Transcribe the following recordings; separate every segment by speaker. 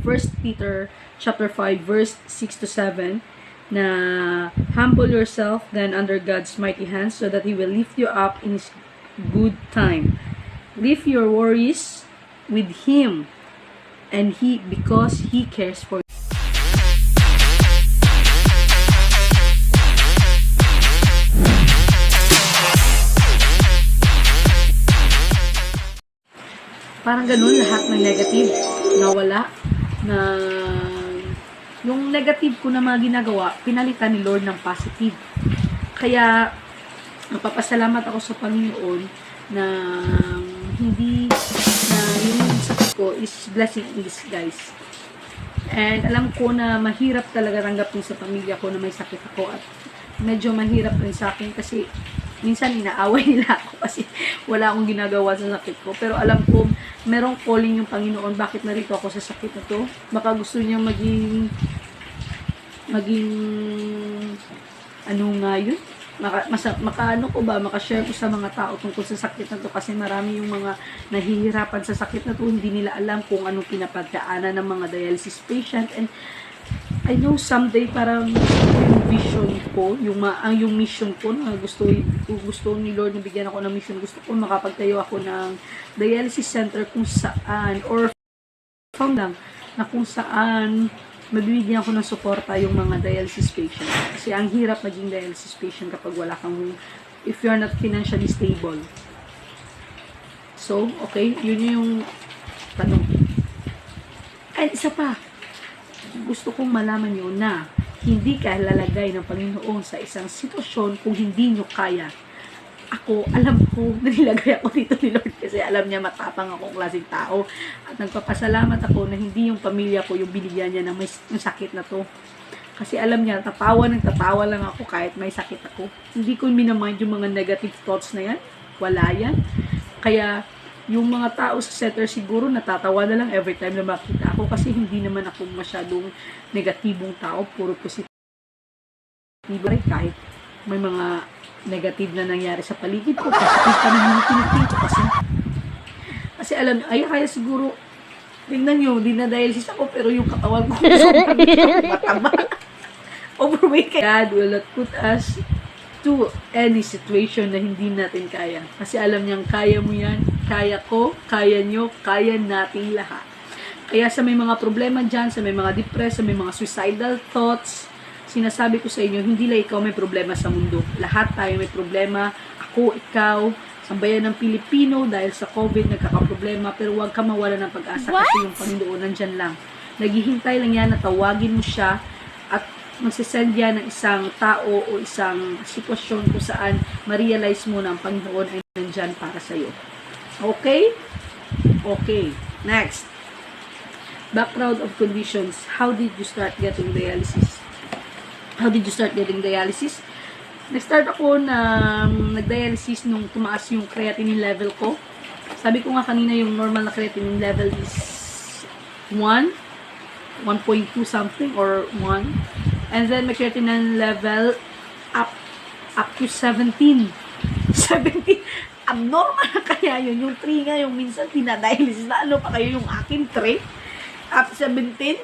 Speaker 1: First Peter chapter 5 verse 6 to 7 na humble yourself then under God's mighty hands so that He will lift you up in His good time. Leave your worries with Him and because He cares for you. Parang ganun, lahat ng negative nawala, na yung negative ko na mga ginagawa, pinalitan ni Lord ng positive. Kaya, napapasalamat ako sa Panginoon na hindi na yung sakit ko is blessing in disguise. And alam ko na mahirap talaga tanggapin sa pamilya ko na may sakit ako at medyo mahirap rin sa akin kasi minsan inaaway nila ako kasi wala akong ginagawa sa sakit ko. Pero alam ko, merong calling yung Panginoon. Bakit narito ako sa sakit na to? Baka gusto niya maging ano nga yun? Maka-share ko sa mga tao tungkol sa sakit na to kasi marami yung mga nahihirapan sa sakit na to. Hindi nila alam kung anong pinapagdaanan ng mga dialysis patient. And I know someday parang yung vision ko, yung mission ko na gusto ni Lord na bigyan ako ng mission. Gusto ko makapagtayo ako ng dialysis center kung saan, or found lang, na kung saan mabibigyan ako ng suporta yung mga dialysis patient. Kasi ang hirap maging dialysis patient kapag wala kang, if you're not financially stable. So, okay, yun yung tanong. And isa pa, gusto kong malaman nyo na hindi ka lalagay ng Panginoon sa isang sitwasyon kung hindi nyo kaya. Ako, alam ko, nilagay ako dito ni Lord kasi alam niya matapang akong klaseng tao. At nagpapasalamat ako na hindi yung pamilya ko yung binigyan niya ng may sakit na to. Kasi alam niya, tatawa lang ako kahit may sakit ako. Hindi ko minamind yung mga negative thoughts na yan. Wala yan. Kaya, yung mga tao sa center siguro natatawa na lang every time na makita ako kasi hindi naman ako masyadong negatibong tao, puro positive kahit may mga negative na nangyari sa paligid ko, positive pa naman yung tinitin ko kasi alam, kaya siguro tingnan nyo, dinadialysis ako pero yung katawan ko sobrang mataba, overweight. God will not put us to any situation na hindi natin kaya. Kasi alam niyang kaya mo yan, kaya ko, kaya nyo, kaya nating lahat. Kaya sa may mga problema dyan, sa may mga depressed, sa may mga suicidal thoughts, sinasabi ko sa inyo, hindi lang ikaw may problema sa mundo. Lahat tayo may problema. Ako, ikaw, sambayan ng Pilipino dahil sa COVID, nagkakaproblema. Pero huwag ka mawala ng pag-asa kasi yung Panginoon nandyan lang. Naghihintay lang yan na tawagin mo siya at magsisend yan ng isang tao o isang sitwasyon kung saan ma-realize mo na ang Panginoon ay nandyan para sa'yo. Okay? Okay. Next. Background of conditions. How did you start getting dialysis? Nag-start ako na nag-dialysis nung tumaas yung creatinine level ko. Sabi ko nga kanina yung normal na creatinine level is 1.2 something or 1. And then, may creatinine level up to 17. 17. Abnormal na kaya yun. Yung 3 nga, yung minsan tinadialysis na. Ano pa kayo yung akin 3? Up 17.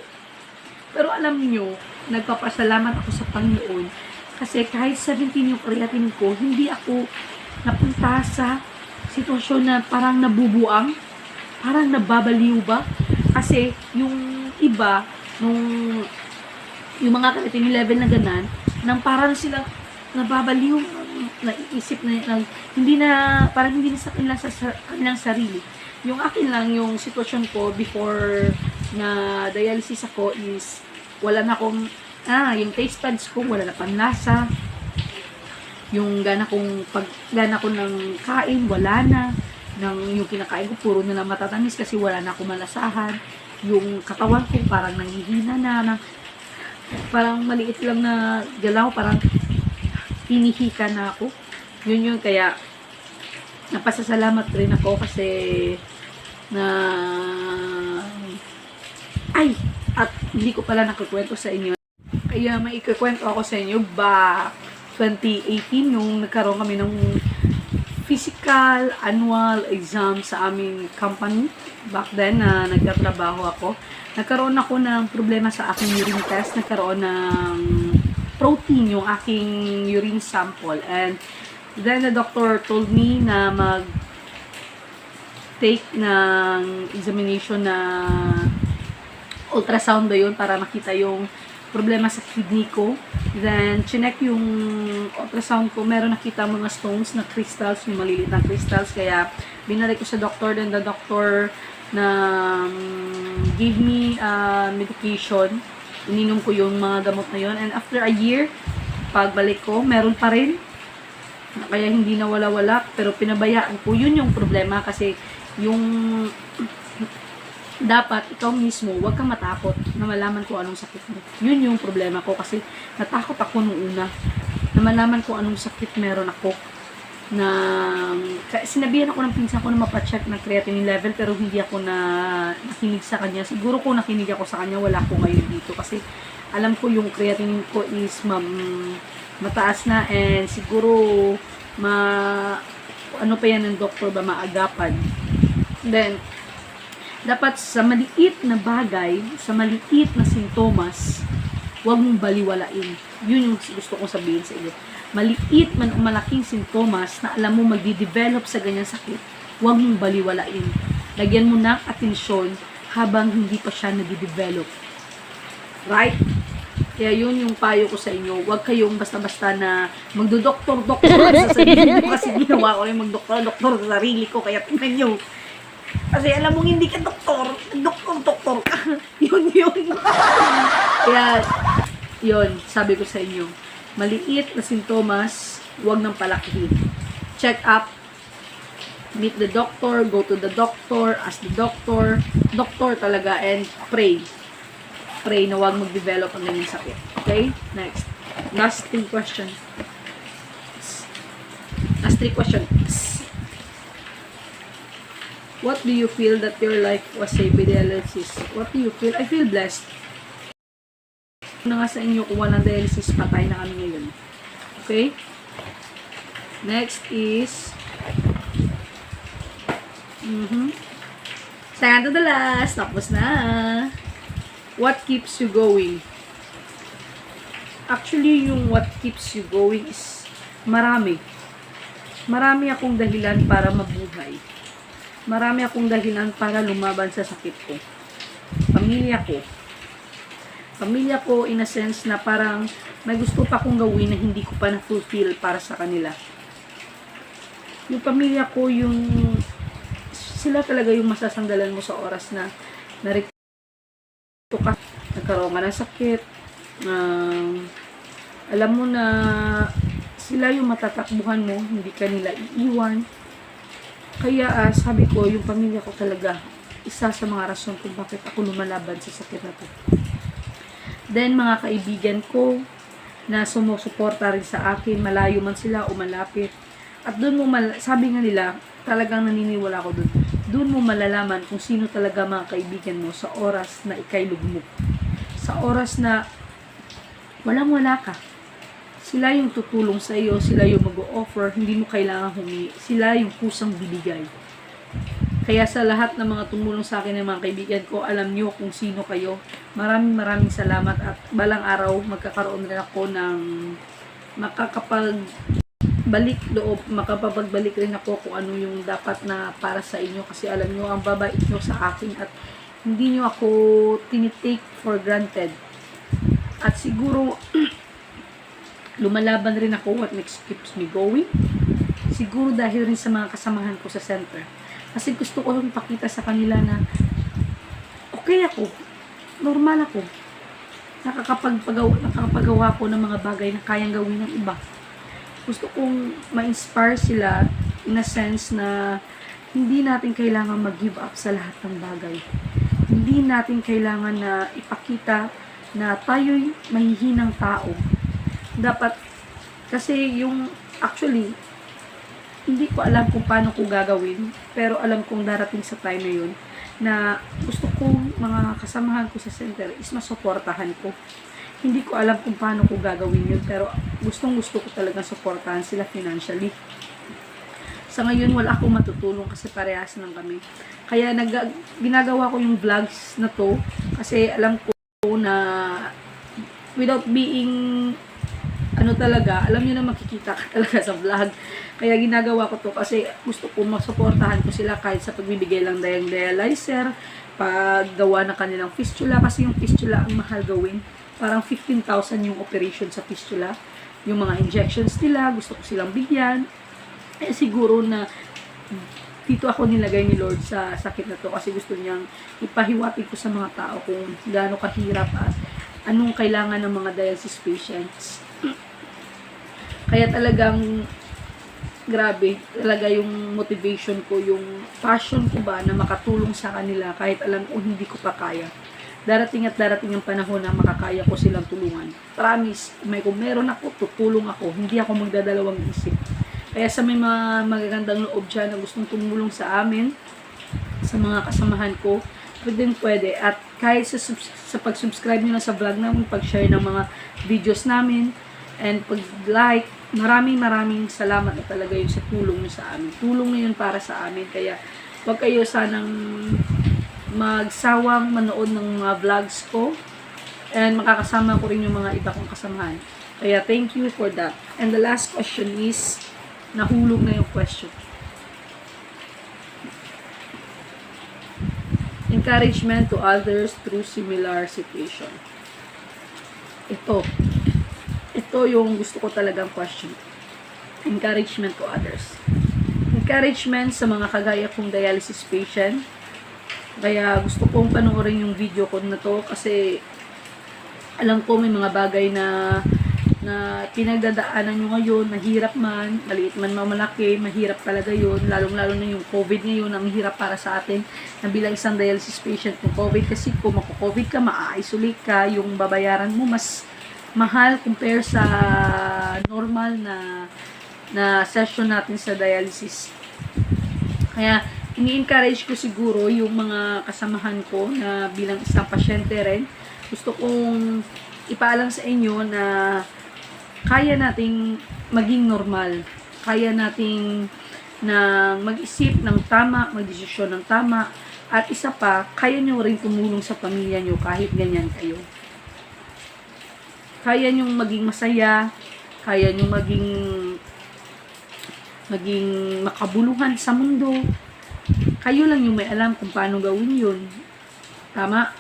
Speaker 1: Pero alam niyo, nagpapasalamat ako sa Panginoon. Kasi kahit 17 yung creatinine ko, hindi ako napunta sa sitwasyon na parang nabubuang. Parang nababaliw ba? Kasi yung iba, yung mga creatinine level na ganan, nang parang sila nababaliw, naiisip na hindi na, parang hindi na sa kanilang sarili. Yung akin lang, yung sitwasyon ko before na dialysis ako is, wala na akong, yung taste buds ko, wala na panlasa. Yung gana ko ng kain, wala na. Yung kinakain ko, puro na lang matatamis kasi wala na akong malasahan. Yung katawan ko, parang nanghihina na, parang maliit lang na galaw, parang hinihika na ako. Yun kaya napasasalamat rin ako kasi at hindi ko pala nakukwento sa inyo. Kaya may ikukwento ako sa inyo 2018 yung nagkaroon kami ng physical annual exam sa aming company. Back then, na nagtatrabaho ako, nagkaroon ako ng problema sa aking urine test. Nagkaroon ng protein yung aking urine sample. And then, the doctor told me na take ng examination na ultrasound ba yun para makita yung problema sa kidney ko. Then, chinek yung ultrasound ko. Meron nakita mga stones na crystals, yung maliliit na crystals. Kaya, binalik ko sa doctor. Then, the doctor na gave me medication. Ininom ko yung mga gamot na yun. And after a year, pagbalik ko, meron pa rin. Kaya, hindi na wala-wala. Pero, pinabayaan ko. Yun yung problema kasi yung dapat ikaw mismo, huwag kang matakot na malaman kung anong sakit mo. Yun yung problema ko kasi natakot ako nung una na malaman kung anong sakit meron ako. Na sinabihan ako ng pinsan ko na mapacheck ng creatinine level pero hindi ako nakinig sa kanya. Siguro kung nakinig ako sa kanya, wala ko ngayon dito kasi alam ko yung creatinine ko is mataas na and siguro ano pa yan ng doktor ba maagapan. Then, dapat sa maliit na bagay, sa maliit na sintomas, huwag mong baliwalain. Yun yung gusto kong sabihin sa iyo. Maliit man o malaking sintomas na alam mo magdi-develop sa ganyang sakit, huwag mong baliwalain. Lagyan mo ng atensyon habang hindi pa siya nadi-develop. Right? Kaya yun yung payo ko sa inyo. Huwag kayong basta-basta na magdodoktor-doktor sa sarili ko kasi ginawa ko rin magdoktor-doktor sa sarili ko. Kaya tingnan nyo. Kasi alam mong hindi ka doktor ka. Yun. Kaya, yun, sabi ko sa inyo, maliit na sintomas, huwag nang palakihin. Check up, meet the doctor, go to the doctor, ask the doctor talaga, and pray. Pray na huwag mag-develop ang ganyang sakit. Okay? Next. Last 3 questions. What do you feel that your life was saved by dialysis? What do you feel? I feel blessed. Na nga sa inyo, kung walang dialysis, patay na kami ngayon. Okay? Next is second to the last. Tapos na. What keeps you going? Actually, yung what keeps you going is marami. Marami akong dahilan para mabuhay. Marami akong dahilan para lumaban sa sakit ko. Pamilya ko. Pamilya ko in a sense na parang may gusto pa akong gawin na hindi ko pa na-fulfill para sa kanila. Yung pamilya ko, sila talaga yung masasandalan mo sa oras na narito ka, nagkaroon ka ng sakit, alam mo na sila yung matatakbuhan mo, hindi ka nila iiwan. Kaya sabi ko, yung pamilya ko talaga, isa sa mga rason kung bakit ako lumalaban sa sakit na to. Then, mga kaibigan ko na sumusuporta rin sa akin, malayo man sila o malapit. At doon mo, sabi nga nila, talagang naniniwala ko doon. Doon mo malalaman kung sino talaga mga kaibigan mo sa oras na ikay lugmok. Sa oras na walang-wala ka. Sila yung tutulong sa iyo, sila yung mag-o-offer, hindi mo kailangan humingi. Sila yung kusang bibigay. Kaya sa lahat ng mga tumulong sa akin ng mga kaibigan ko, alam nyo kung sino kayo. Maraming salamat at balang araw magkakaroon rin ako ng makapagbalik rin ako kung ano yung dapat na para sa inyo kasi alam nyo, ang babait nyo sa akin at hindi nyo ako tinitake for granted. At siguro, lumalaban rin ako what keeps me going. Siguro dahil rin sa mga kasamahan ko sa center. Kasi gusto ko lang pakita sa kanila na okay ako, normal ako. Nakakapagawa ko ng mga bagay na kayang gawin ng iba. Gusto kong ma-inspire sila in a sense na hindi natin kailangan mag-give up sa lahat ng bagay. Hindi natin kailangan na ipakita na tayo'y mahihinang tao. Dapat, kasi actually, hindi ko alam kung paano ko gagawin, pero alam kong darating sa time na yun, na gusto kong mga kasamahan ko sa center is masuportahan ko. Hindi ko alam kung paano ko gagawin yun, pero gusto ko talagang suportahan sila financially. Sa ngayon, wala akong matutulong kasi parehas lang kami. Kaya ginagawa ko yung vlogs na to kasi alam ko na without being talaga, alam niyo na makikita ka talaga sa vlog. Kaya ginagawa ko to kasi gusto ko masuportahan ko sila kahit sa pagbibigay lang ng dialyzer, paggawa ng kanilang fistula, kasi yung fistula ang mahal gawin. Parang 15,000 yung operation sa fistula. Yung mga injections nila, gusto ko silang bigyan. Siguro na dito ako nilagay ni Lord sa sakit na to kasi gusto niyang ipahiwatig ko sa mga tao kung gaano kahirap at anong kailangan ng mga dialysis patients. Kaya talagang grabe, talaga yung motivation ko, yung passion ko ba na makatulong sa kanila kahit alam ko hindi ko pa kaya. Darating at darating ang panahon na makakaya ko silang tulungan. Promise, kung meron ako, tutulong ako. Hindi ako magdadalawang isip. Kaya sa may mga magagandang loob dyan na gustong tumulong sa amin, sa mga kasamahan ko, pwede. At kahit sa pag-subscribe nyo na sa vlog namin, pag-share ng mga videos namin, and pag-like, maraming salamat na talaga yun sa tulong nyo sa amin. Tulong na yun para sa amin. Kaya huwag kayo sanang magsawang manood ng mga vlogs ko. And makakasama ko rin yung mga iba kong kasamahan. Kaya thank you for that. And the last question is, nahulog na yung question. Encouragement to others through similar situation. Ito yung gusto ko talagang question. Encouragement to others. Encouragement sa mga kagaya kong dialysis patient. Kaya gusto kong panoorin yung video ko na to kasi alam ko may mga bagay na pinagdadaanan nyo ngayon, mahirap man, maliit man malaki, mahirap talaga yun, lalong-lalo na yung COVID ngayon, ang hirap para sa atin, na bilang isang dialysis patient, yung COVID kasi kung mako-COVID ka, maa-isolate ka, yung babayaran mo mas mahal compare sa normal na session natin sa dialysis. Kaya, ini-encourage ko siguro yung mga kasamahan ko na bilang isang pasyente rin, gusto kong ipaalam sa inyo na kaya nating maging normal. Kaya nating mag-isip ng tama, magdesisyon ng tama. At isa pa, kaya nyo rin tumulong sa pamilya nyo kahit ganyan kayo. Kaya nyo maging masaya, kaya nyo maging makabuluhan sa mundo. Kayo lang yung may alam kung paano gawin yun. Tama?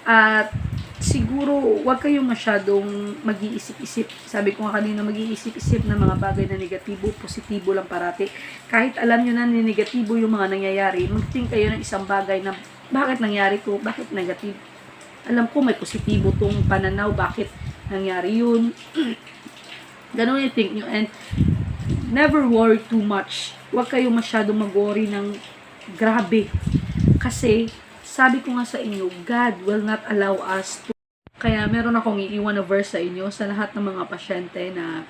Speaker 1: At siguro, huwag kayong masyadong mag-iisip-isip. Sabi ko nga kanina, mag-iisip-isip ng mga bagay na negatibo, positibo lang parati. Kahit alam nyo na negatibo yung mga nangyayari, mag-think kayo ng isang bagay na, bakit nangyari to? Bakit negative? Alam ko may positibo tong pananaw, bakit nangyari yun? Ganun yung think nyo. And never worry too much. Huwag kayong masyadong mag-worry ng grabe. Kasi, sabi ko nga sa inyo, God will not allow us to. Kaya meron akong iiwan na verse sa inyo sa lahat ng mga pasyente na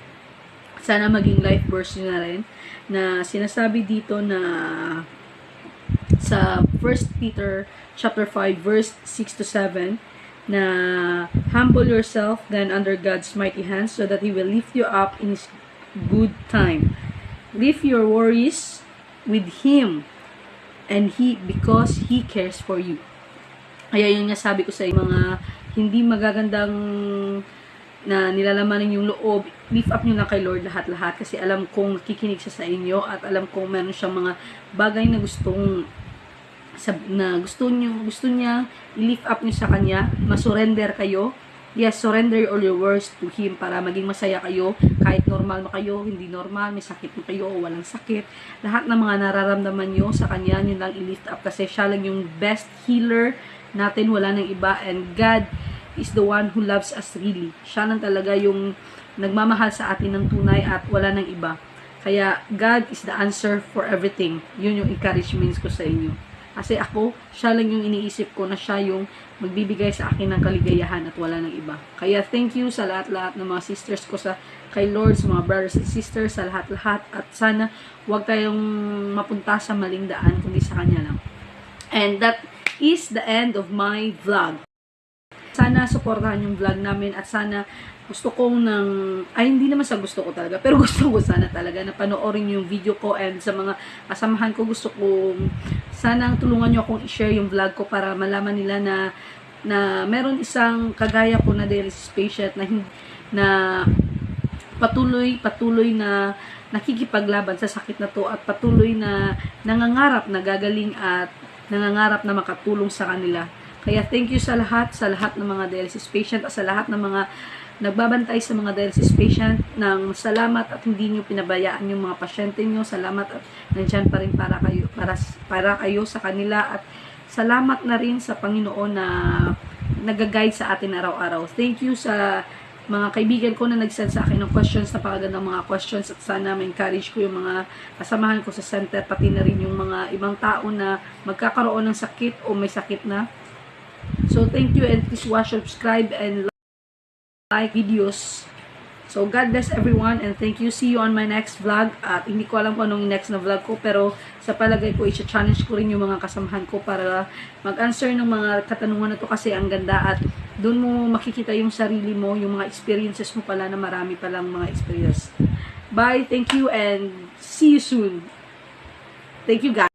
Speaker 1: sana maging life verse nyo na rin. Na sinasabi dito na sa 1 Peter chapter 5 verse 6 to 7 na humble yourself then under God's mighty hands so that He will lift you up in His good time. Leave your worries with Him and because He cares for you. Kaya yun nga sabi ko sa mga hindi magagandang na nilalaman yung loob, lift up nyo lang kay Lord lahat-lahat kasi alam kong nakikinig siya sa inyo at alam kong meron siyang mga bagay na gusto niya i-lift up nyo sa Kanya, masurrender kayo. Yes, surrender all your worries to Him para maging masaya kayo. Kahit normal mo kayo, hindi normal, may sakit mo kayo o walang sakit. Lahat ng mga nararamdaman nyo sa Kanya, nyo lang i-lift up kasi siya lang yung best healer natin, wala nang iba. And God is the one who loves us really. Siya lang talaga yung nagmamahal sa atin ng tunay at wala nang iba. Kaya God is the answer for everything. Yun yung encouragements ko sa inyo. Kasi ako, siya lang yung iniisip ko na siya yung magbibigay sa akin ng kaligayahan at wala ng iba. Kaya thank you sa lahat-lahat ng mga sisters ko kay Lord, sa mga brothers and sisters, sa lahat-lahat. At sana huwag kayong mapunta sa maling daan, kundi sa Kanya lang. And that is the end of my vlog. Sana supportahan yung vlog namin at sana gusto kong hindi naman sa gusto ko talaga, pero gusto ko sana talaga na panoorin yung video ko, and sa mga kasamahan ko gusto kong sana tulungan nyo akong i-share yung vlog ko para malaman nila na meron isang kagaya po na dialysis patient na patuloy na nakikipaglaban sa sakit na to, at patuloy na nangangarap na gagaling at nangangarap na makatulong sa kanila. Kaya thank you sa lahat ng mga dialysis patient at sa lahat ng mga nagbabantay sa mga dialysis patient. Ng salamat at hindi nyo pinabayaan yung mga pasyente nyo. Salamat at nandyan pa rin para kayo sa kanila, at salamat na rin sa Panginoon na nag-guide sa atin araw-araw. Thank you sa mga kaibigan ko na nag-send sa akin ng questions, napakagandang mga questions, at sana ma-encourage ko yung mga kasamahan ko sa center, pati na rin yung mga ibang tao na magkakaroon ng sakit o may sakit na. So thank you, and please watch, subscribe, and like videos. So God bless everyone, and thank you. See you on my next vlog. At hindi ko alam kung anong next na vlog ko, pero sa palagay ko i-challenge ko rin yung mga kasamahan ko para mag-answer ng mga katanungan na to, kasi ang ganda at doon mo makikita yung sarili mo, yung mga experiences mo pala, na marami palang mga experience. Bye, thank you, and see you soon. Thank you guys.